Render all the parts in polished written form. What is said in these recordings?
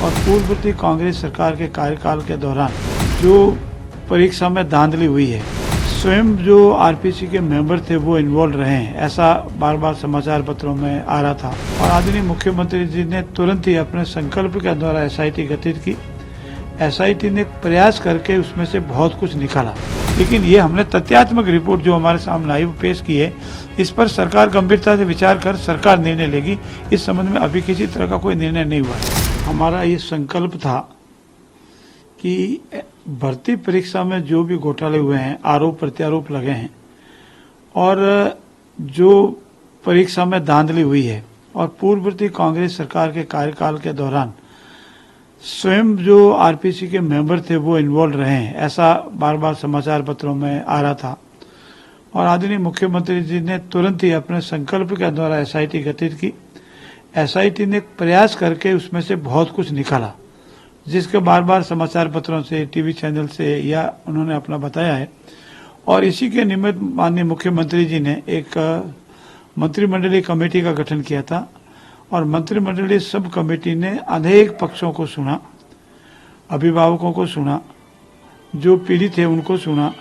और पूर्ववर्ती कांग्रेस सरकार के कार्यकाल के दौरान जो परीक्षा में धांधली हुई है, स्वयं जो आरपीसी के मेंबर थे वो इन्वॉल्व रहे हैं, ऐसा बार बार समाचार पत्रों में आ रहा था। और आदरणीय मुख्यमंत्री जी ने तुरंत ही अपने संकल्प के द्वारा एसआईटी गठित की। एसआईटी ने प्रयास करके उसमें से बहुत कुछ निकाला, लेकिन ये हमने तथ्यात्मक रिपोर्ट जो हमारे सामने आई वो पेश की है। इस पर सरकार गंभीरता से विचार कर सरकार निर्णय लेगी। इस संबंध में अभी किसी तरह का कोई निर्णय नहीं हुआ है। हमारा ये संकल्प था कि भर्ती परीक्षा में जो भी घोटाले हुए हैं, आरोप प्रत्यारोप लगे हैं और जो परीक्षा में धांधली हुई है और पूर्ववर्ती कांग्रेस सरकार के कार्यकाल के दौरान स्वयं जो आरपीसी के मेंबर थे वो इन्वॉल्व रहे हैं, ऐसा बार बार समाचार पत्रों में आ रहा था। और आदरणीय मुख्यमंत्री जी ने तुरंत ही अपने संकल्प के द्वारा एसआईटी गठित की। एसआईटी ने प्रयास करके उसमें से बहुत कुछ निकाला, जिसके बार बार समाचार पत्रों से, टीवी चैनल से या उन्होंने अपना बताया है। और इसी के निमित्त माननीय मुख्यमंत्री जी ने एक मंत्रिमंडलीय कमेटी का गठन किया था और मंत्रिमंडलीय सब कमेटी ने अनेक पक्षों को सुना, अभिभावकों को सुना, जो पीड़ित थे उनको सुना,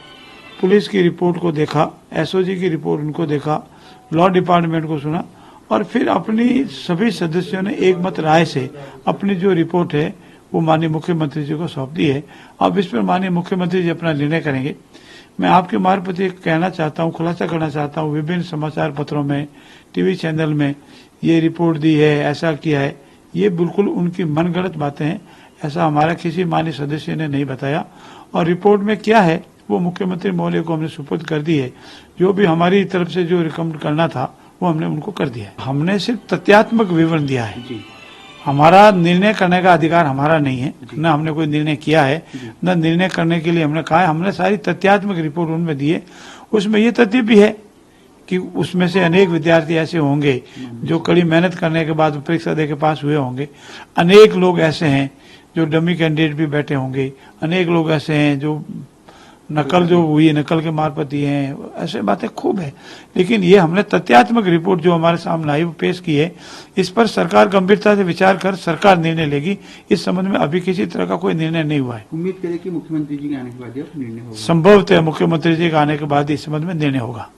पुलिस की रिपोर्ट को देखा, एसओजी की रिपोर्ट उनको देखा, लॉ डिपार्टमेंट को सुना और फिर अपनी सभी सदस्यों ने एक मत राय से अपनी जो रिपोर्ट है वो माननीय मुख्यमंत्री जी को सौंप दी है। अब इस पर माननीय मुख्यमंत्री जी अपना निर्णय करेंगे। मैं आपके मार्फत कहना चाहता हूँ, खुलासा करना चाहता हूँ, विभिन्न समाचार पत्रों में, टीवी चैनल में ये रिपोर्ट दी है, ऐसा किया है, ये बिल्कुल उनकी मनगढ़ंत बातें हैं। ऐसा हमारा किसी माननीय सदस्य ने नहीं बताया और रिपोर्ट में क्या है वो मुख्यमंत्री महोदय को हमने सुपुर्द कर दी है। जो भी हमारी तरफ से जो रिकमेंड करना था वो हमने उनको कर दिया है। हमने सिर्फ तथ्यात्मक विवरण दिया है, हमारा निर्णय करने का अधिकार हमारा नहीं है, न हमने कोई निर्णय किया है, न निर्णय करने के लिए हमने कहा है। हमने सारी तथ्यात्मक रिपोर्ट उनमें दी है। उसमें ये तथ्य भी है कि उसमें से अनेक विद्यार्थी ऐसे होंगे जो कड़ी मेहनत करने के बाद परीक्षा दे के पास हुए होंगे। अनेक लोग ऐसे हैं जो डमी कैंडिडेट भी बैठे होंगे। अनेक लोग ऐसे हैं जो नकल जो हुई है, नकल के मार्फत दिए हैं। ऐसे बातें खूब है, लेकिन ये हमने तथ्यात्मक रिपोर्ट जो हमारे सामने आई वो पेश की है। इस पर सरकार गंभीरता से विचार कर सरकार निर्णय लेगी। इस संबंध में अभी किसी तरह का कोई निर्णय नहीं हुआ है। उम्मीद करें कि मुख्यमंत्री जी के आने के बाद निर्णय होगा। संभवतः मुख्यमंत्री जी के आने के बाद इस संबंध में निर्णय होगा।